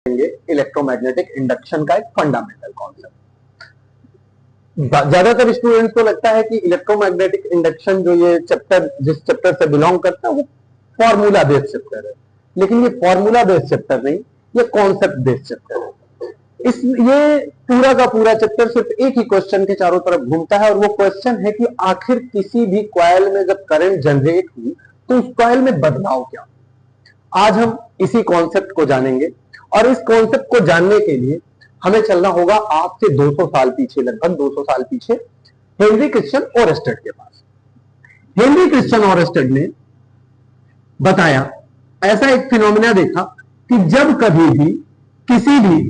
Electromagnetic induction का एक fundamental concept. ज्यादातर स्टूडेंट्स को लगता है कि इलेक्ट्रोमैग्नेटिक इंडक्शन जो ये चैप्टर जिस चैप्टर से बिलोंग करता है वो फॉर्मूला बेस्ड चैप्टर है, लेकिन ये फॉर्मूला बेस्ड चैप्टर नहीं, ये कॉन्सेप्ट बेस्ड चैप्टर है। ये पूरा का पूरा चैप्टर सिर्फ एक ही क्वेश्चन के चारों तरफ घूमता है, और वो क्वेश्चन है कि आखिर किसी भी कॉइल में जब करंट जनरेट हुई तो उस कॉइल में बदलाव क्या। आज हम इसी कॉन्सेप्ट को जानेंगे, और इस कॉन्सेप्ट को जानने के लिए हमें चलना होगा आज से 200 साल पीछे, लगभग 200 साल पीछे, हेनरी क्रिश्चियन ओरस्टेड के पास। हेनरी क्रिश्चियन ओरस्टेड ने बताया, ऐसा एक फिनोमिना देखा कि जब कभी भी किसी भी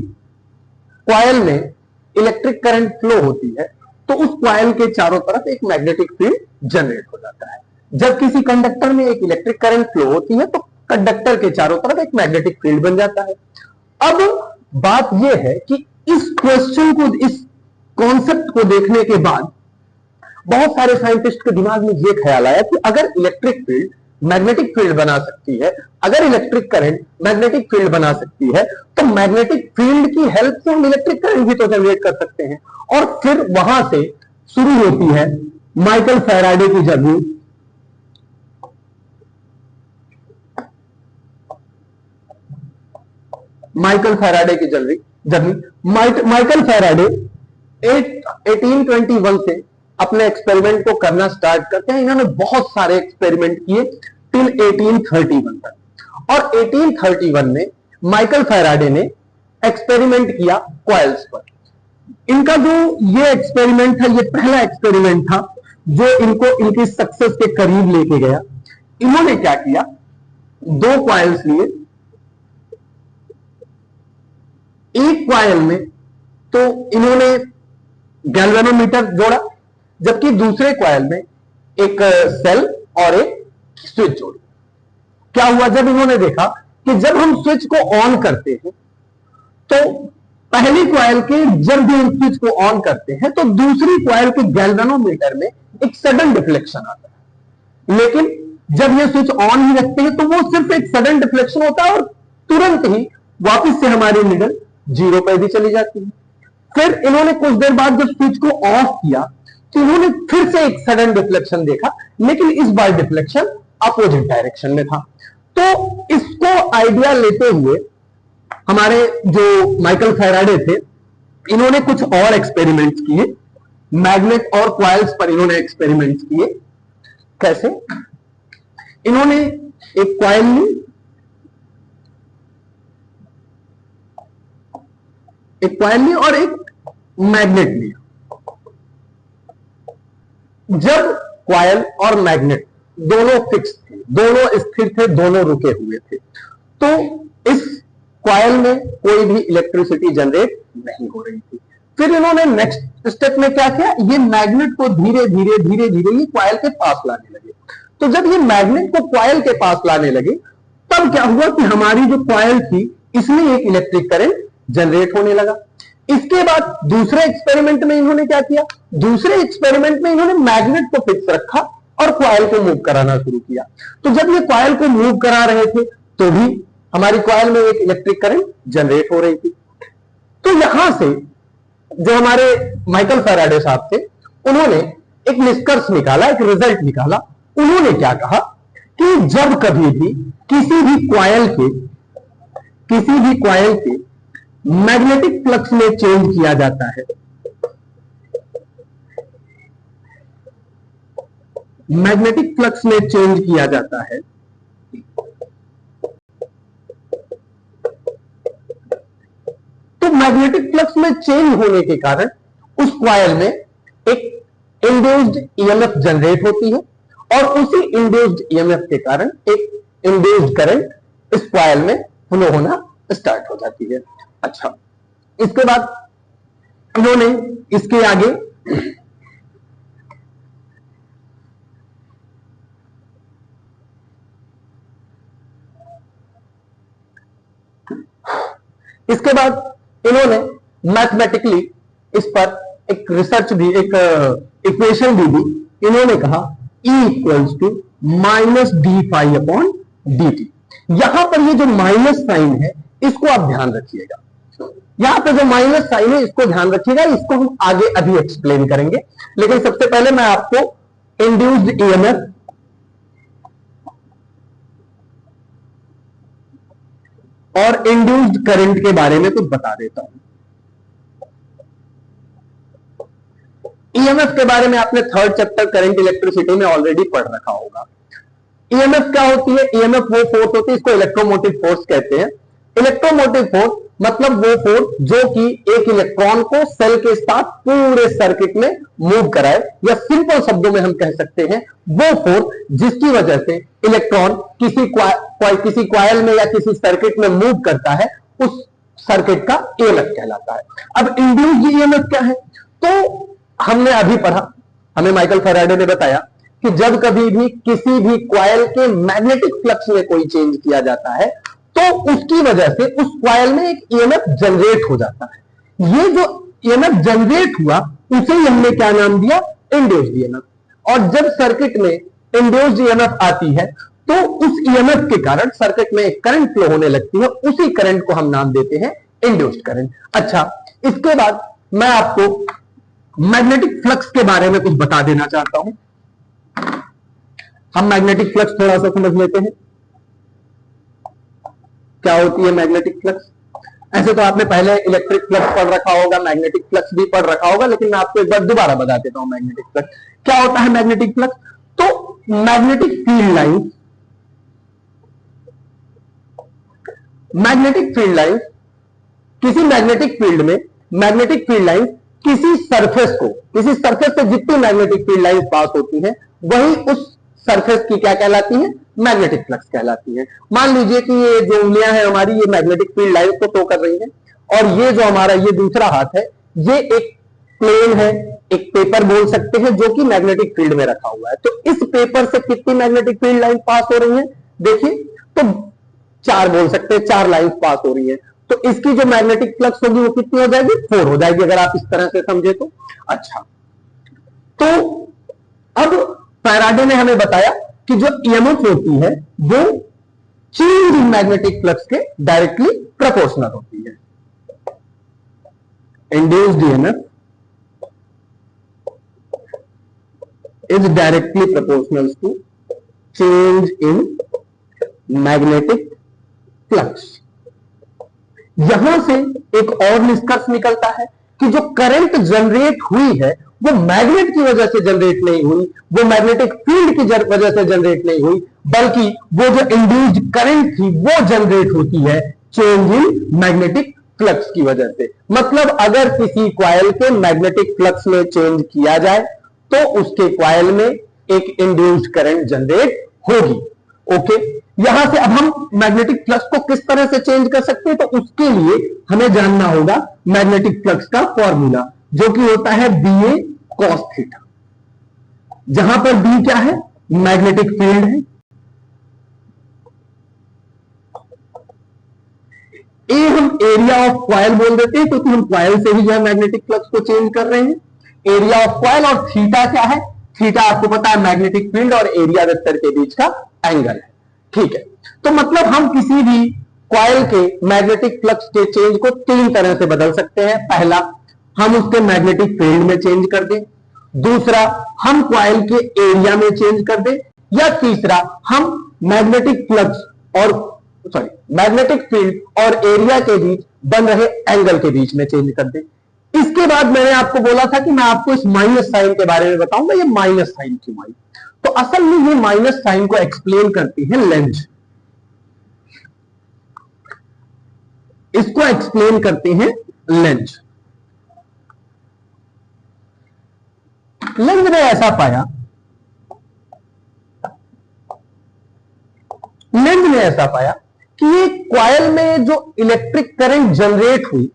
कॉइल में इलेक्ट्रिक करंट फ्लो होती है तो उस कॉइल के चारों तरफ एक मैग्नेटिक फील्ड जनरेट हो जाता है। जब किसी कंडक्टर में एक इलेक्ट्रिक करंट फ्लो होती है तो कंडक्टर के चारों तरफ एक मैग्नेटिक फील्ड बन जाता है। अब बात यह है कि इस क्वेश्चन को, इस कॉन्सेप्ट को देखने के बाद बहुत सारे साइंटिस्ट के दिमाग में यह ख्याल आया कि अगर इलेक्ट्रिक फील्ड मैग्नेटिक फील्ड बना सकती है, अगर इलेक्ट्रिक करंट मैग्नेटिक फील्ड बना सकती है, तो मैग्नेटिक फील्ड की हेल्प से हम इलेक्ट्रिक करंट भी तो जनरेट कर सकते हैं। और फिर वहां से शुरू होती है माइकल फैराडे की जर्नी। माइकल फैराडे की जर्नी माइकल फैराडे 1821 से अपने एक्सपेरिमेंट को करना स्टार्ट करते हैं। इन्होंने बहुत सारे एक्सपेरिमेंट किए टिल 1831 तक, और 1831 में माइकल फैराडे ने एक्सपेरिमेंट किया कॉइल्स पर। इनका जो ये एक्सपेरिमेंट था, ये पहला एक्सपेरिमेंट था जो इनको इनकी सक्सेस के करीब लेके गया। इन्होंने क्या किया, 2 कॉइल्स लिए, एक कॉइल में तो इन्होंने गैल्वेनोमीटर जोड़ा, जबकि दूसरे कॉइल में एक सेल और एक स्विच जोड़ी। क्या हुआ, जब इन्होंने देखा कि जब हम स्विच को ऑन करते हैं तो पहली कॉइल के जब भी हम स्विच को ऑन करते हैं तो दूसरी कॉइल के गैल्वेनोमीटर में एक सडन डिफ्लेक्शन आता है, लेकिन जब ये स्विच ऑन ही रखते हैं तो वो सिर्फ एक सडन डिफ्लेक्शन होता है और तुरंत ही वापस से हमारी नीडल 0 पर भी चली जाती है। फिर इन्होंने कुछ देर बाद जब स्विच को ऑफ किया तो इन्होंने फिर से एक सडन डिफ्लेक्शन देखा, लेकिन इस बार डिफ्लेक्शन अपोजिट डायरेक्शन में था। तो इसको आइडिया लेते हुए हमारे जो माइकल फैराडे थे, इन्होंने कुछ और एक्सपेरिमेंट्स किए, मैग्नेट और कॉइल्स पर इन्होंने एक्सपेरिमेंट्स किए। कैसे, इन्होंने एक कॉइल ली, और एक मैग्नेट लिया। जब कॉइल और मैग्नेट दोनों फिक्स थे, दोनों स्थिर थे, दोनों रुके हुए थे, तो इस कॉइल में कोई भी इलेक्ट्रिसिटी जनरेट नहीं हो रही थी। फिर इन्होंने नेक्स्ट स्टेप में क्या किया, ये मैग्नेट को धीरे धीरे ये कॉइल के पास लाने लगे। तो जब ये मैग्नेट को कॉइल के पास लाने लगे तब क्या हुआ कि हमारी जो कॉइल थी इसमें एक इलेक्ट्रिक करंट जनरेट होने लगा। इसके बाद दूसरे एक्सपेरिमेंट में इन्होंने क्या किया, दूसरे एक्सपेरिमेंट में इन्होंने मैग्नेट को फिक्स रखा और कॉइल को मूव कराना शुरू किया। तो जब ये कॉइल को मूव करा रहे थे तो भी हमारी कॉइल में एक इलेक्ट्रिक करंट जनरेट हो रही थी। तो यहां से जो हमारे माइकल फैराडे साहब थे, उन्होंने एक निष्कर्ष निकाला, एक रिजल्ट निकाला। उन्होंने क्या कहा कि जब कभी भी किसी भी कॉइल के मैग्नेटिक फ्लक्स में चेंज किया जाता है, मैग्नेटिक फ्लक्स में चेंज किया जाता है, तो मैग्नेटिक फ्लक्स में चेंज होने के कारण उस कॉइल में एक इंड्यूस्ड ईएमएफ जनरेट होती है, और उसी इंड्यूस्ड ईएमएफ के कारण एक इंड्यूस्ड करंट इस कॉइल में फ्लो होना स्टार्ट हो जाती है। अच्छा, इसके बाद इन्होंने इसके आगे मैथमेटिकली इस पर एक रिसर्च भी, एक इक्वेशन भी दी। इन्होंने कहा E equals to minus D phi upon D T. यहां पर ये जो माइनस साइन है इसको आप ध्यान रखिएगा। यहां पे जो माइनस साइन है इसको ध्यान रखिएगा, इसको हम आगे अभी एक्सप्लेन करेंगे। लेकिन सबसे पहले मैं आपको इंड्यूस्ड ईएमएफ और इंड्यूस्ड करंट के बारे में कुछ बता देता हूं। ईएमएफ के बारे में आपने थर्ड चैप्टर करंट इलेक्ट्रिसिटी में ऑलरेडी पढ़ रखा होगा। ईएमएफ क्या होती है? ईएमएफ वो फोर्स होती है, इसको इलेक्ट्रोमोटिव फोर्स कहते हैं। इलेक्ट्रोमोटिव फोर्स मतलब वो फोर्स जो कि एक इलेक्ट्रॉन को सेल के साथ पूरे सर्किट में मूव कराए, या सिंपल शब्दों में हम कह सकते हैं वो फोर्स जिसकी वजह से इलेक्ट्रॉन किसी क्वाइल में या किसी सर्किट में मूव करता है, उस सर्किट का ईएमएफ कहलाता है। अब इंड्यूस्ड ईएमएफ क्या है? तो हमने अभी पढ़ा, हमें माइकल फैराडे ने बताया कि जब कभी भी किसी भी क्वाइल के मैग्नेटिक फ्लक्स में कोई चेंज किया जाता है तो उसकी वजह से उस क्वाइल में एक ईएमएफ जनरेट हो जाता है। ये जो ईएमएफ जनरेट हुआ उसे ही हमने क्या नाम दिया? Induced EMF. और जब सर्किट में इंड्यूस्ड ईएमएफ आती है तो उस ईएमएफ के कारण सर्किट में एक करंट फ्लो होने लगती है, उसी करंट को हम नाम देते हैं इंड्यूस्ड करंट। अच्छा, इसके बाद मैं आपको मैग्नेटिक फ्लक्स के बारे में कुछ बता देना चाहता हूं। हम मैग्नेटिक फ्लक्स थोड़ा सा समझ लेते हैं, क्या होती है मैग्नेटिक फ्लक्स। ऐसे तो आपने पहले इलेक्ट्रिक फ्लक्स पढ़ रखा होगा, मैग्नेटिक फ्लक्स भी पढ़ रखा होगा, लेकिन मैं आपको एक बार दोबारा बता देता हूं मैग्नेटिक फ्लक्स क्या होता है। मैग्नेटिक फ्लक्स तो magnetic field line, magnetic field line किसी मैग्नेटिक फील्ड में मैग्नेटिक फील्ड लाइन किसी सरफेस से जितनी मैग्नेटिक फील्ड लाइन पास होती है वही उस सरफेस की क्या कहलाती है? मैग्नेटिक फ्लक्स कहलाती है। मान लीजिए कि ये जो उंगलियां हैं हमारी, ये मैग्नेटिक फील्ड लाइन को टो कर रही हैं, और ये जो हमारा ये दूसरा हाथ है ये एक प्लेन है, एक पेपर बोल सकते हैं, जो कि मैग्नेटिक फील्ड में रखा हुआ है। तो इस पेपर से कितनी मैग्नेटिक फील्ड लाइन पास हो रही है? देखिए, तो 4 बोल सकते हैं, 4 लाइन पास हो रही है। तो इसकी जो मैग्नेटिक फ्लक्स होगी वो कितनी हो जाएगी? 4 हो जाएगी, अगर आप इस तरह से समझे तो। अच्छा, तो अब फैराडे ने हमें बताया कि जो ईएमएफ होती है वो चेंज इन मैग्नेटिक फ्लक्स के डायरेक्टली प्रोपोर्शनल होती है। Induced EMF is directly proportional to change in magnetic flux. यहां से एक और निष्कर्ष निकलता है कि जो करंट जनरेट हुई है वो मैग्नेट की वजह से जनरेट नहीं हुई, वो मैग्नेटिक फील्ड की वजह से जनरेट नहीं हुई, बल्कि वो जो इंड्यूस्ड करंट थी वो जनरेट होती है चेंज इन मैग्नेटिक फ्लक्स की वजह से। मतलब अगर किसी क्वाइल के मैग्नेटिक फ्लक्स में चेंज किया जाए तो उसके क्वाइल में एक इंड्यूस्ड करंट जनरेट होगी। ओके, यहां से अब हम मैग्नेटिक फ्लक्स को किस तरह से चेंज कर सकते हैं, तो उसके लिए हमें जानना होगा मैग्नेटिक फ्लक्स का फॉर्मूला, जो कि होता है BA cos थीटा। जहां पर B क्या है? मैग्नेटिक फील्ड है, A हम एरिया ऑफ क्वाइल बोल देते हैं क्योंकि हम क्वाइल से ही जो है मैग्नेटिक फ्लक्स को चेंज कर रहे हैं। एरिया ऑफ क्वाइल, और थीटा क्या है? थीटा आपको पता है मैग्नेटिक फील्ड और एरिया वेक्टर के बीच का एंगल है। ठीक है, तो मतलब हम किसी भी क्वाइल के मैग्नेटिक फ्लक्स के चेंज को 3 तरह से बदल सकते हैं। पहला, हम उसके मैग्नेटिक फील्ड में चेंज कर दें। दूसरा, हम क्वाइल के एरिया में चेंज कर दें। या तीसरा, हम मैग्नेटिक फील्ड और एरिया के बीच बन रहे एंगल के बीच में चेंज कर दें। इसके बाद मैंने आपको बोला था कि मैं आपको इस माइनस साइन के बारे में बताऊंगा। ये माइनस साइन क्यों आई? तो असल में ये माइनस साइन को एक्सप्लेन करती है लेंज। इसको एक्सप्लेन करते हैं लेंज। लेंज ने ऐसा पाया, कि ये क्वाइल में जो इलेक्ट्रिक करंट जनरेट हुई,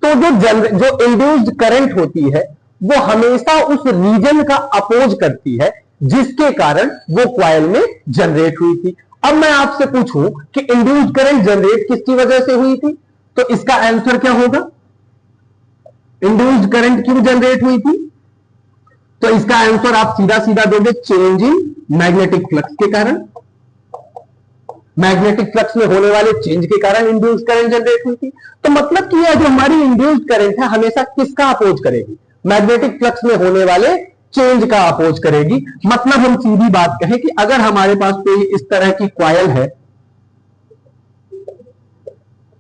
तो जो इंड्यूस्ड करंट होती है वो हमेशा उस रीजन का अपोज करती है जिसके कारण वो क्वाइल में जनरेट हुई थी। अब मैं आपसे पूछूं कि इंड्यूस्ड करंट जनरेट किसकी वजह से हुई थी, तो इसका आंसर क्या होगा? इंड्यूस्ड करंट क्यों जनरेट हुई थी? तो इसका आंसर आप सीधा सीधा दोगे, चेंज इन मैग्नेटिक फ्लक्स के कारण। मैग्नेटिक फ्लक्स में होने वाले चेंज के कारण इंड्यूस्ड करंट जनरेट हुई थी। तो मतलब कि यह जो हमारी इंड्यूस्ड करंट है हमेशा किसका अपोज करेगी? मैग्नेटिक फ्लक्स में होने वाले चेंज का अपोज करेगी। मतलब हम सीधी बात कहें कि अगर हमारे पास कोई इस तरह की कॉइल है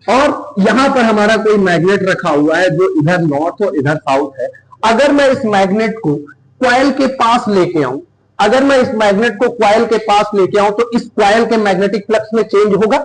और यहां पर हमारा कोई मैग्नेट रखा हुआ है जो इधर नॉर्थ और इधर साउथ है, अगर मैं इस मैग्नेट को कॉइल के पास लेके आऊं, अगर मैं इस मैग्नेट को कॉइल के पास लेके आऊं तो इस कॉइल के मैग्नेटिक फ्लक्स में चेंज होगा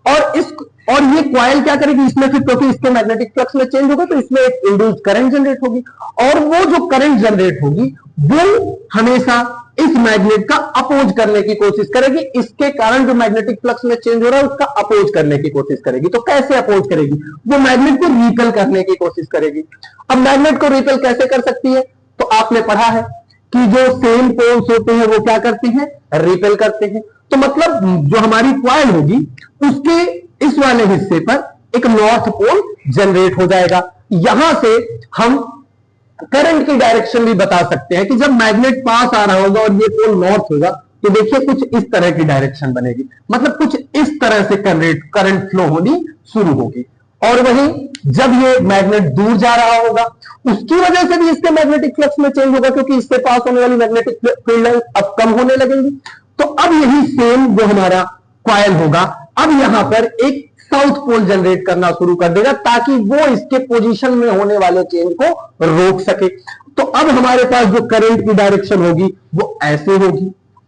और ये कॉइल क्या करेगी इसमें, फिर क्योंकि इसके मैग्नेटिक फ्लक्स में चेंज होगा तो इसमें एक इंड्यूस्ड करंट जनरेट होगी और वो जो करंट जनरेट होगी वो हमेशा इस मैग्नेट का अपोज करने की कोशिश करेगी। इसके कारण जो मैग्नेटिक फ्लक्स में चेंज हो रहा है उसका अपोज करने की कोशिश करेगी। तो कैसे अपोज करेगी? वो मैग्नेट को रिपेल करने की कोशिश करेगी। अब मैग्नेट को रिपेल कैसे कर सकती है? तो आपने पढ़ा है कि जो सेम पोल्स होते हैं वो क्या करते हैं? रिपेल करते हैं। तो मतलब जो हमारी कॉइल होगी उसके इस वाले हिस्से पर एक नॉर्थ पोल जनरेट हो जाएगा। यहां से हम करंट की डायरेक्शन भी बता सकते हैं कि जब मैग्नेट पास आ रहा होगा और ये पोल नॉर्थ होगा तो देखिए कुछ इस तरह की डायरेक्शन बनेगी, मतलब कुछ इस तरह से करंट फ्लो होनी शुरू होगी। और वहीं जब ये मैग्नेट दूर जा रहा होगा उसकी वजह से भी इसके मैग्नेटिक फ्लक्स में चेंज होगा क्योंकि इससे पास होने वाली मैग्नेटिक फील्ड लाइन अब कम होने लगेंगी। तो अब यही सेम जो हमारा कॉइल होगा अब यहां पर एक साउथ पोल जनरेट करना शुरू कर देगा ताकि वो इसके पोजीशन में होने वाले चेंज को रोक सके। तो अब हमारे पास जो करंट की डायरेक्शन होगी वो ऐसे होगी।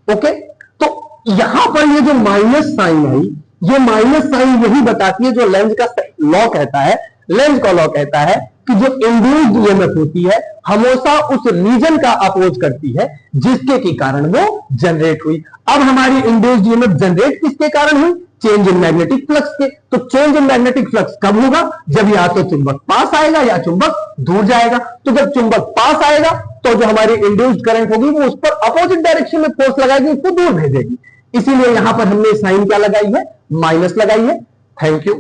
ओके, तो यहां पर ये जो माइनस साइन आई, ये माइनस साइन यही बताती है जो लेंज का लॉ कहता है, लेंज का लॉ कहता है कि जो इंड्यूस्ड ईएमएफ होती है हमेशा उस रीजन का अपोज करती है जिसके के कारण वो जनरेट हुई। अब हमारी इंड्यूस्ड ईएमएफ जनरेट किसके कारण हुई? चेंज इन मैग्नेटिक फ्लक्स के। तो चेंज इन मैग्नेटिक फ्लक्स कब होगा? जब या तो चुंबक पास आएगा या चुंबक दूर जाएगा। तो जब चुंबक पास आएगा तो जो हमारी इंड्यूस्ड करंट होगी वो उस पर अपोजिट डायरेक्शन में फोर्स लगाएगी, उसको दूर भेजेगी। इसीलिए यहां पर हमने साइन क्या लगाई है? माइनस लगाई है। Thank you.